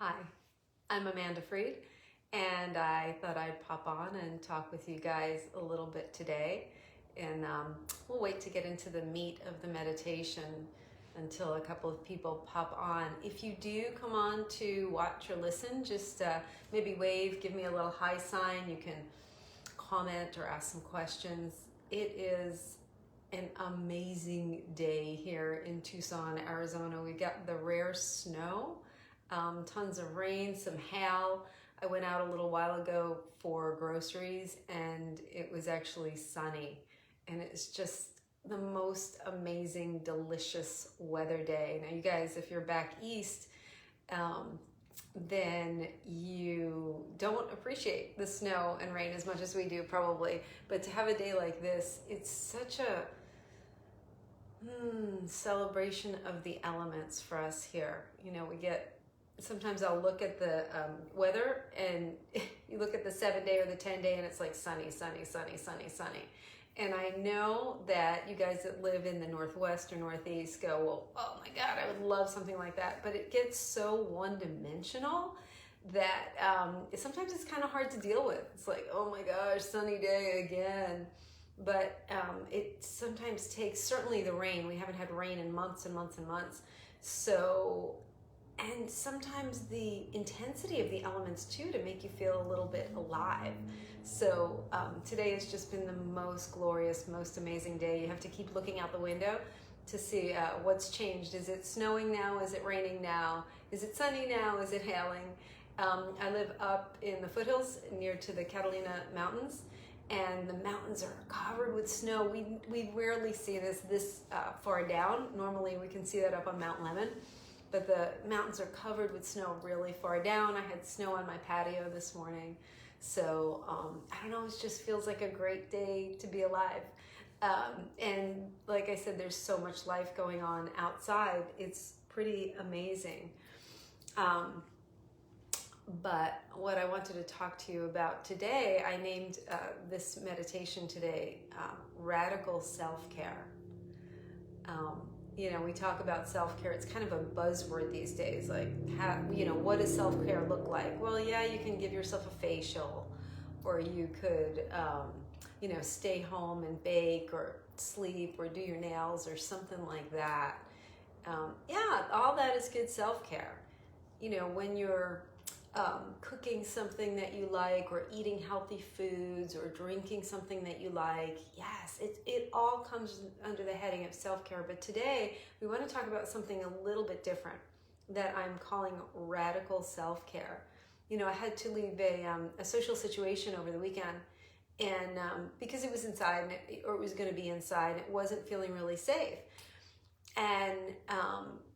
Hi, I'm Amanda Freed, and I thought I'd pop on and talk with you guys a little bit today. And we'll wait to get into the meat of the meditation until a couple of people pop on. If you do come on to watch or listen, just maybe wave, give me a little hi sign. You can comment or ask some questions. It is an amazing day here in Tucson, Arizona. We got the rare snow. Tons of rain, some hail. I went out a little while ago for groceries and it was actually sunny, and it's just the most amazing, delicious weather day. Now you guys, if you're back east, then you don't appreciate the snow and rain as much as we do probably, but to have a day like this, it's such a celebration of the elements for us here. You know, sometimes I'll look at the weather, and you look at the 7-day or the 10-day and it's like sunny, sunny, sunny, sunny, sunny. And I know that you guys that live in the Northwest or Northeast go, well, oh my God, I would love something like that. But it gets so one-dimensional that sometimes it's kind of hard to deal with. It's like, oh my gosh, sunny day again. But it sometimes takes, certainly the rain, we haven't had rain in months and months and months. And sometimes the intensity of the elements too, to make you feel a little bit alive. So today has just been the most glorious, most amazing day. You have to keep looking out the window to see what's changed. Is it snowing now? Is it raining now? Is it sunny now? Is it hailing? I live up in the foothills near to the Catalina Mountains, and the mountains are covered with snow. We rarely see this far down. Normally we can see that up on Mount Lemmon, but the mountains are covered with snow really far down. I had snow on my patio this morning. So, I don't know, it just feels like a great day to be alive. And like I said, there's so much life going on outside. It's pretty amazing. But what I wanted to talk to you about today, I named this meditation today, Radical Self-Care. You know, we talk about self-care. It's kind of a buzzword these days. Like, what does self-care look like? Well, yeah, you can give yourself a facial, or you could, stay home and bake or sleep or do your nails or something like that. All that is good self-care. You know, when you're cooking something that you like, or eating healthy foods, or drinking something that you like, yes, it all comes under the heading of self-care. But today we want to talk about something a little bit different that I'm calling radical self-care. You know, I had to leave a social situation over the weekend, and because it was inside, or it was going to be inside, it wasn't feeling really safe. And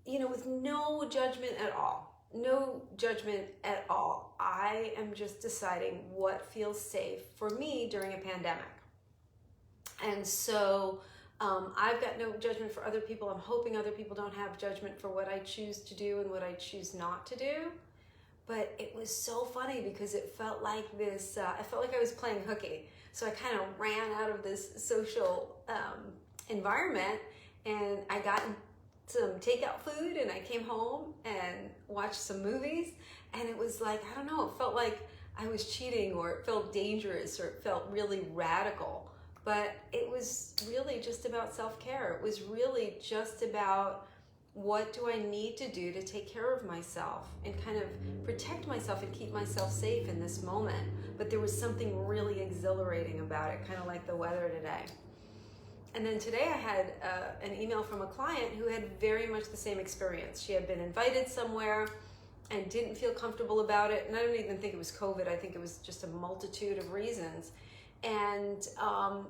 with no judgment at all. No judgment at all. I am just deciding what feels safe for me during a pandemic. And so I've got no judgment for other people. I'm hoping other people don't have judgment for what I choose to do and what I choose not to do. But it was so funny because it felt like this, I felt like I was playing hooky. So I kind of ran out of this social environment, and I got some takeout food, and I came home and watched some movies, and it was like, I don't know, it felt like I was cheating, or it felt dangerous, or it felt really radical. But it was really just about self-care. It was really just about, what do I need to do to take care of myself and kind of protect myself and keep myself safe in this moment. But there was something really exhilarating about it, kind of like the weather today. And then today I had an email from a client who had very much the same experience. She had been invited somewhere and didn't feel comfortable about it. And I don't even think it was COVID. I think it was just a multitude of reasons. And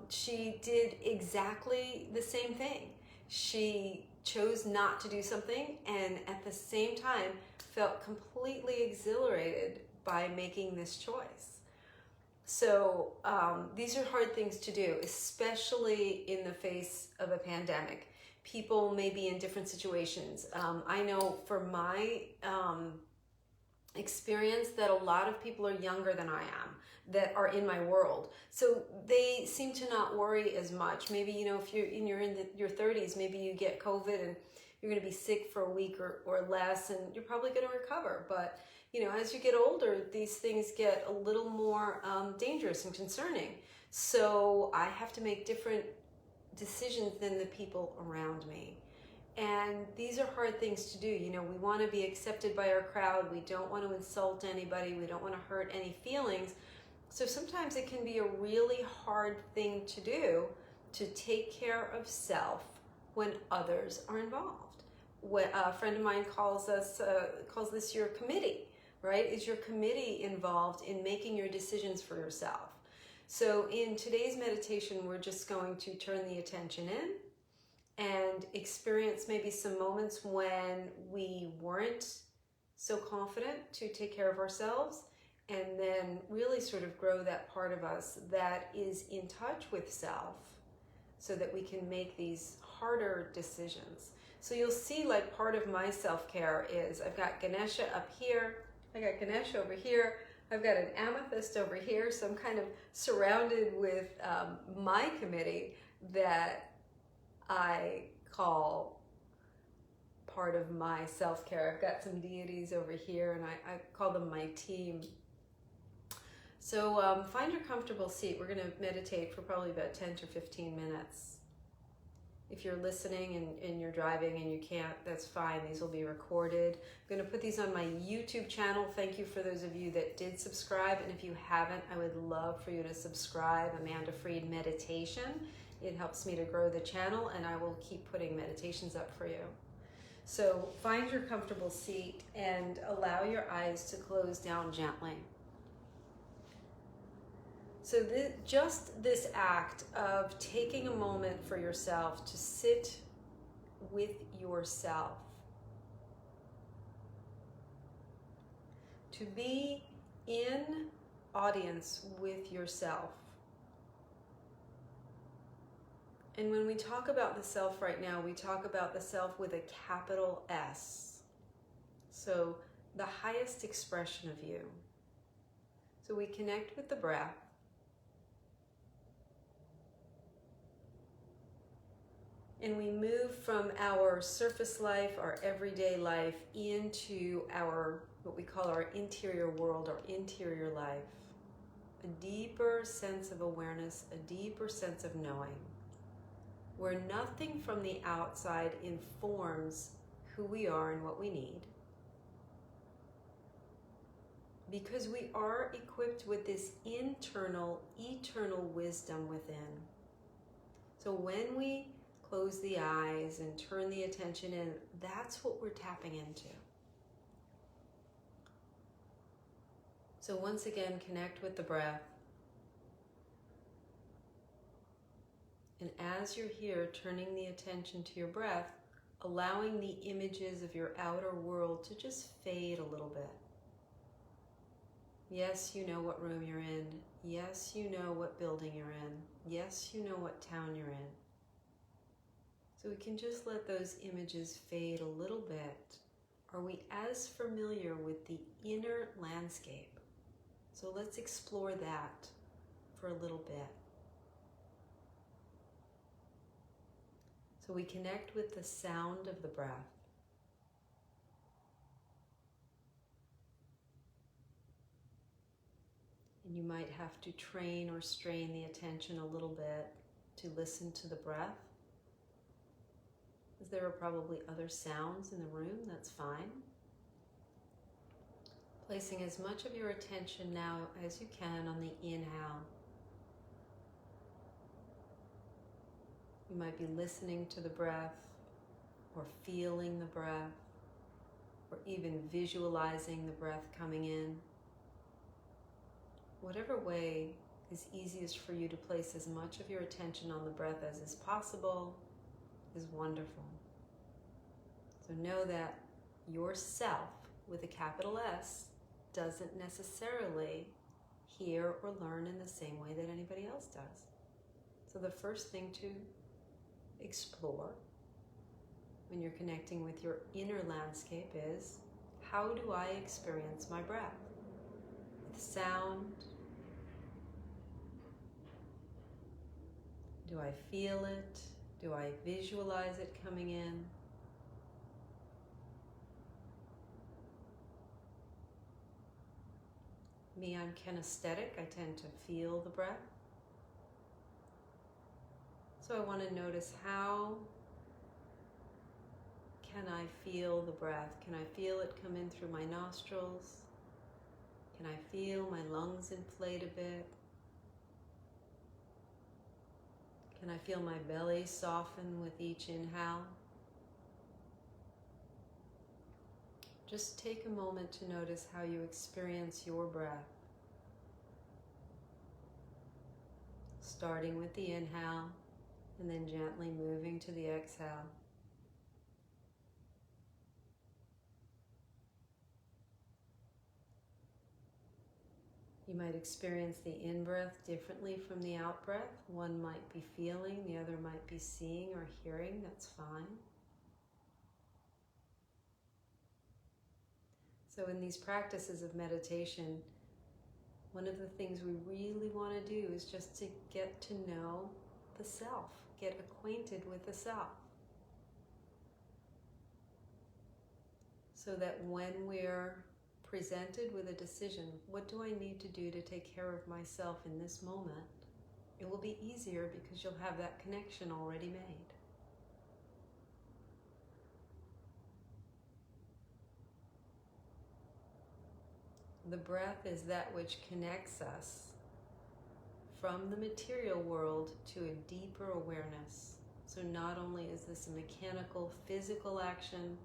she did exactly the same thing. She chose not to do something, and at the same time felt completely exhilarated by making this choice. So these are hard things to do, especially in the face of a pandemic. People may be in different situations. I know for my experience that a lot of people are younger than I am, that are in my world. So they seem to not worry as much. Maybe, if you're in your 30s, maybe you get COVID and you're going to be sick for a week or less, and you're probably going to recover. But, as you get older, these things get a little more dangerous and concerning. So I have to make different decisions than the people around me. And these are hard things to do. We want to be accepted by our crowd. We don't want to insult anybody. We don't want to hurt any feelings. So sometimes it can be a really hard thing to do, to take care of self when others are involved. A friend of mine calls this your committee, right? Is your committee involved in making your decisions for yourself? So in today's meditation, we're just going to turn the attention in and experience maybe some moments when we weren't so confident to take care of ourselves, and then really sort of grow that part of us that is in touch with self so that we can make these harder decisions. So you'll see, like, part of my self-care is I've got Ganesha up here, I got Ganesha over here, I've got an amethyst over here, so I'm kind of surrounded with my committee that I call part of my self-care. I've got some deities over here, and I call them my team. So find your comfortable seat. We're going to meditate for probably about 10 to 15 minutes. If you're listening and you're driving and you can't, that's fine. These will be recorded. I'm going to put these on my YouTube channel. Thank you for those of you that did subscribe. And if you haven't, I would love for you to subscribe. Amanda Freed Meditation. It helps me to grow the channel, and I will keep putting meditations up for you. So find your comfortable seat and allow your eyes to close down gently. So just this act of taking a moment for yourself to sit with yourself, to be in audience with yourself. And when we talk about the self right now, we talk about the self with a capital S. So the highest expression of you. So we connect with the breath. And we move from our surface life, our everyday life, into what we call our interior world, our interior life. A deeper sense of awareness, a deeper sense of knowing, where nothing from the outside informs who we are and what we need. Because we are equipped with this internal, eternal wisdom within. So when we close the eyes and turn the attention in, that's what we're tapping into. So once again, connect with the breath. And as you're here, turning the attention to your breath, allowing the images of your outer world to just fade a little bit. Yes, you know what room you're in. Yes, you know what building you're in. Yes, you know what town you're in. So we can just let those images fade a little bit. Are we as familiar with the inner landscape? So let's explore that for a little bit. So we connect with the sound of the breath. And you might have to train or strain the attention a little bit to listen to the breath. As there are probably other sounds in the room, that's fine. Placing as much of your attention now as you can on the inhale. You might be listening to the breath, or feeling the breath, or even visualizing the breath coming in. Whatever way is easiest for you to place as much of your attention on the breath as is possible is wonderful. So know that yourself, with a capital S, doesn't necessarily hear or learn in the same way that anybody else does. So the first thing to explore when you're connecting with your inner landscape is, how do I experience my breath? With sound? Do I feel it? Do I visualize it coming in? Me, I'm kinesthetic. I tend to feel the breath. So I want to notice, how can I feel the breath? Can I feel it come in through my nostrils? Can I feel my lungs inflate a bit? Can I feel my belly soften with each inhale? Just take a moment to notice how you experience your breath. Starting with the inhale and then gently moving to the exhale. You might experience the in-breath differently from the out-breath. One might be feeling, the other might be seeing or hearing. That's fine. So in these practices of meditation, one of the things we really want to do is just to get to know the self, get acquainted with the self. So that when we're presented with a decision, what do I need to do to take care of myself in this moment? It will be easier because you'll have that connection already made. The breath is that which connects us from the material world to a deeper awareness. So not only is this a mechanical, physical action,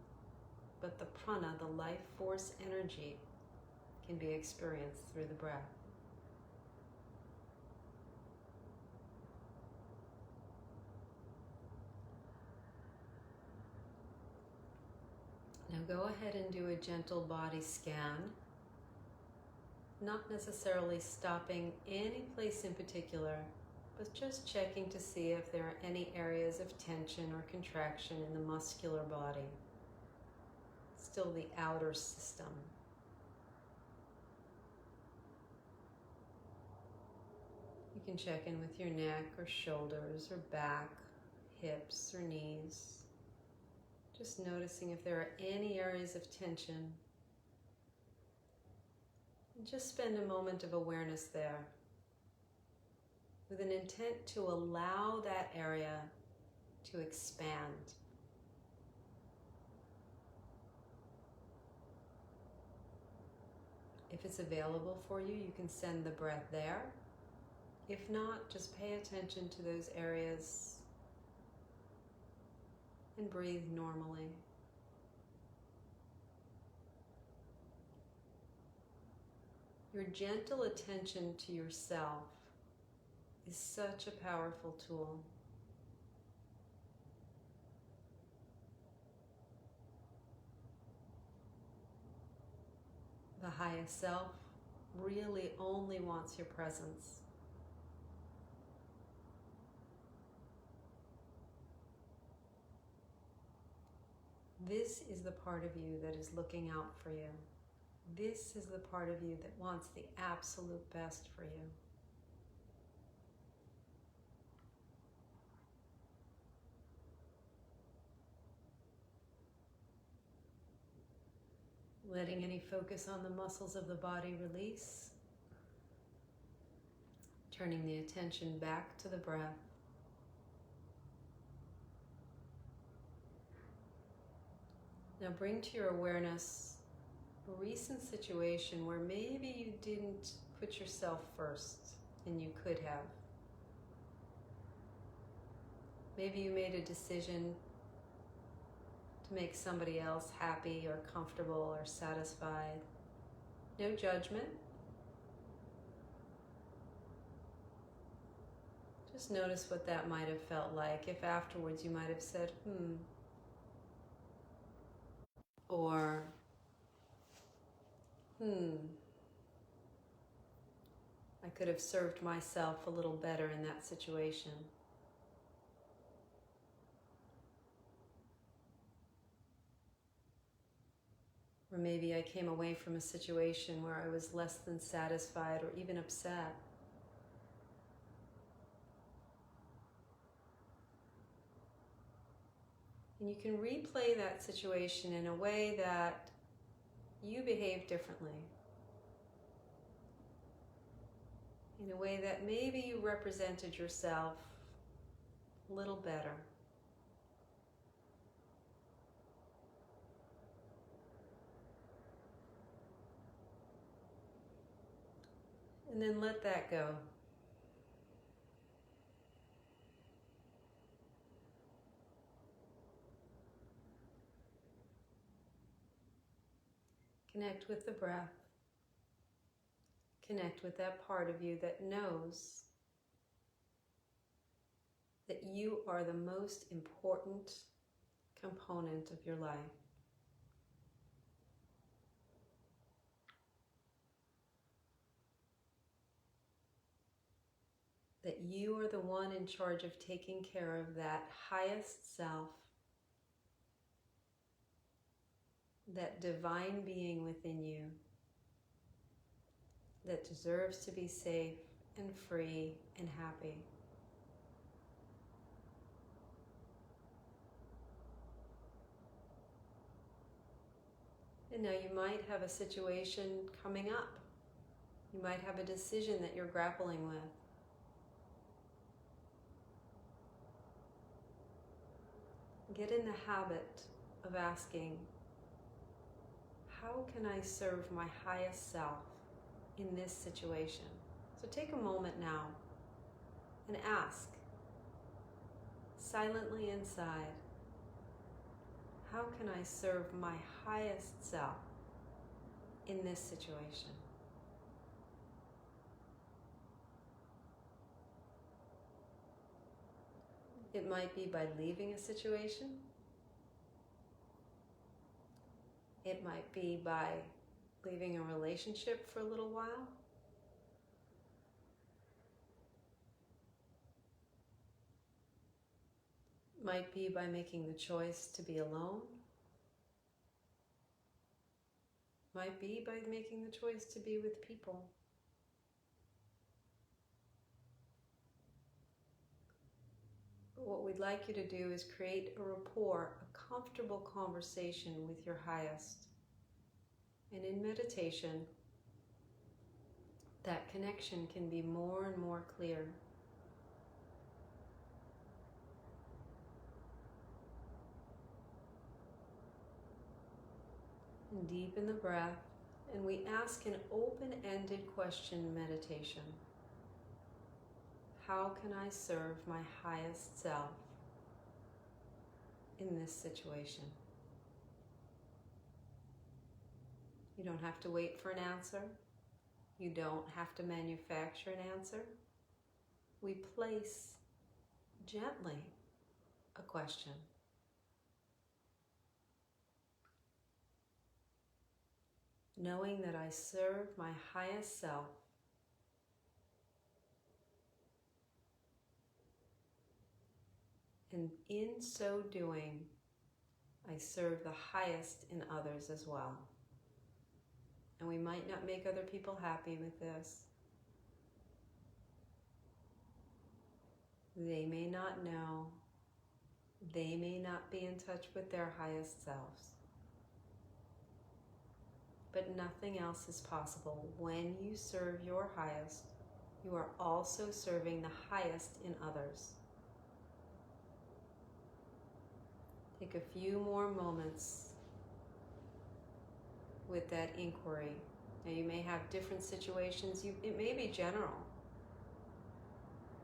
but the prana, the life force energy, can be experienced through the breath. Now go ahead and do a gentle body scan, not necessarily stopping any place in particular, but just checking to see if there are any areas of tension or contraction in the muscular body. Still the outer system. You can check in with your neck or shoulders or back, hips or knees. Just noticing if there are any areas of tension. And just spend a moment of awareness there with an intent to allow that area to expand. If it's available for you, you can send the breath there. If not, just pay attention to those areas and breathe normally. Your gentle attention to yourself is such a powerful tool. The highest self really only wants your presence. This is the part of you that is looking out for you. This is the part of you that wants the absolute best for you. Letting any focus on the muscles of the body release. Turning the attention back to the breath. Now bring to your awareness a recent situation where maybe you didn't put yourself first and you could have. Maybe you made a decision to make somebody else happy or comfortable or satisfied. No judgment. Just notice what that might have felt like. If afterwards you might have said, or, I could have served myself a little better in that situation. Or maybe I came away from a situation where I was less than satisfied or even upset. And you can replay that situation in a way that you behave differently. in a way that maybe you represented yourself a little better. And then let that go. Connect with the breath. Connect with that part of you that knows that you are the most important component of your life. That you are the one in charge of taking care of that highest self, that divine being within you that deserves to be safe and free and happy. And now you might have a situation coming up. You might have a decision that you're grappling with. Get in the habit of asking, how can I serve my highest self in this situation? So take a moment now and ask, silently inside, how can I serve my highest self in this situation? It might be by leaving a situation. It might be by leaving a relationship for a little while. It might be by making the choice to be alone. It might be by making the choice to be with people. But what we'd like you to do is create a rapport, a comfortable conversation with your highest. And in meditation, that connection can be more and more clear. And deepen the breath, and we ask an open-ended question meditation. How can I serve my highest self in this situation? You don't have to wait for an answer. You don't have to manufacture an answer. We place gently a question. Knowing that I serve my highest self, and in so doing, I serve the highest in others as well. And we might not make other people happy with this. They may not know. They may not be in touch with their highest selves. But nothing else is possible. When you serve your highest, you are also serving the highest in others. Take a few more moments with that inquiry. Now you may have different situations. It may be general.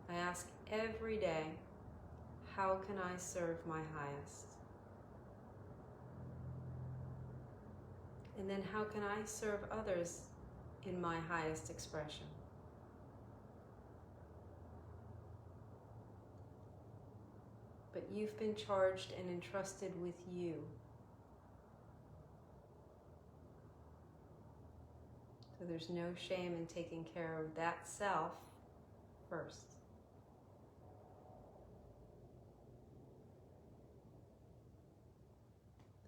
I ask every day, how can I serve my highest? And then how can I serve others in my highest expression? But you've been charged and entrusted with you. So there's no shame in taking care of that self first.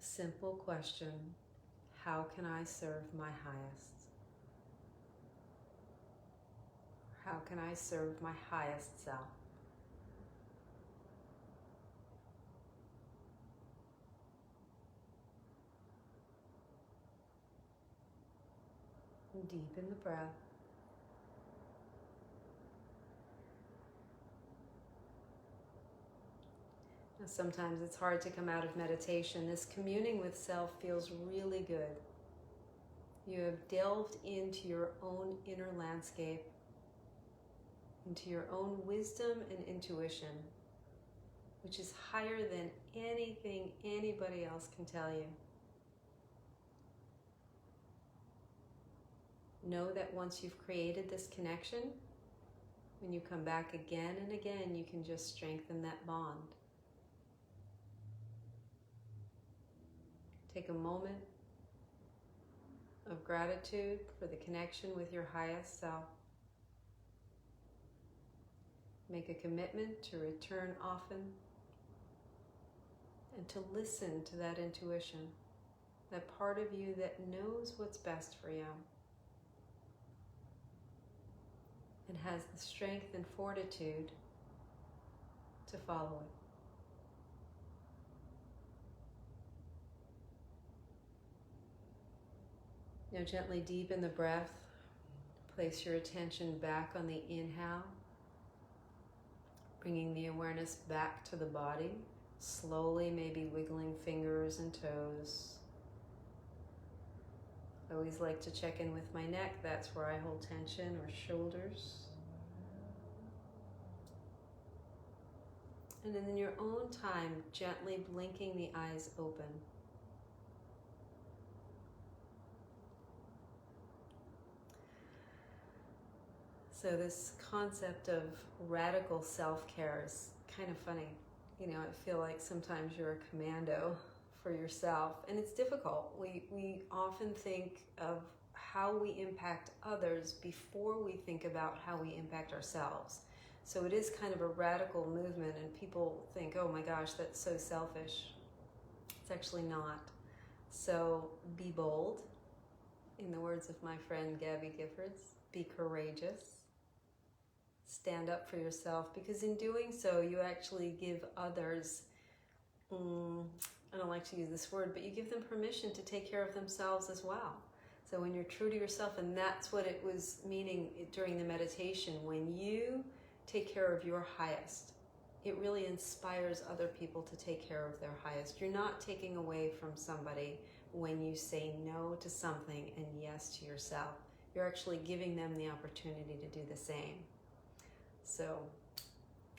A simple question, how can I serve my highest? How can I serve my highest self? And deepen the breath. Sometimes it's hard to come out of meditation. This communing with self feels really good. You have delved into your own inner landscape, into your own wisdom and intuition, which is higher than anything anybody else can tell you. Know that once you've created this connection, when you come back again and again, you can just strengthen that bond. Take a moment of gratitude for the connection with your highest self. Make a commitment to return often and to listen to that intuition, that part of you that knows what's best for you and has the strength and fortitude to follow it. Now gently deepen the breath. Place your attention back on the inhale, bringing the awareness back to the body, slowly maybe wiggling fingers and toes. I always like to check in with my neck. That's where I hold tension, or shoulders. And then in your own time, gently blinking the eyes open. So this concept of radical self-care is kind of funny. You know, I feel like sometimes you're a commando for yourself, and it's difficult. We often think of how we impact others before we think about how we impact ourselves. So it is kind of a radical movement, and people think, oh my gosh, that's so selfish. It's actually not. So be bold. In the words of my friend Gabby Giffords, be courageous. Stand up for yourself, because in doing so, you actually give others, I don't like to use this word, but you give them permission to take care of themselves as well. So when you're true to yourself, and that's what it was meaning during the meditation, when you take care of your highest, it really inspires other people to take care of their highest. You're not taking away from somebody when you say no to something and yes to yourself. You're actually giving them the opportunity to do the same. So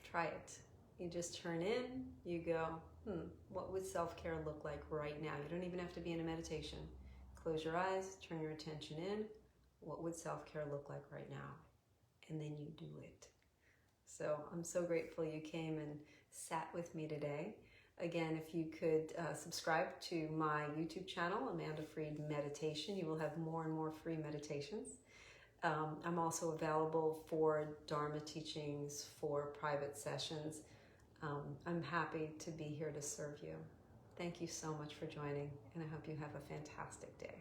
try it. You just turn in, you go, what would self-care look like right now? You don't even have to be in a meditation. Close your eyes, turn your attention in. What would self-care look like right now? And then you do it. So I'm so grateful you came and sat with me today. Again, if you could subscribe to my YouTube channel, Amanda Freed Meditation, you will have more and more free meditations. I'm also available for Dharma teachings, for private sessions. I'm happy to be here to serve you. Thank you so much for joining, and I hope you have a fantastic day.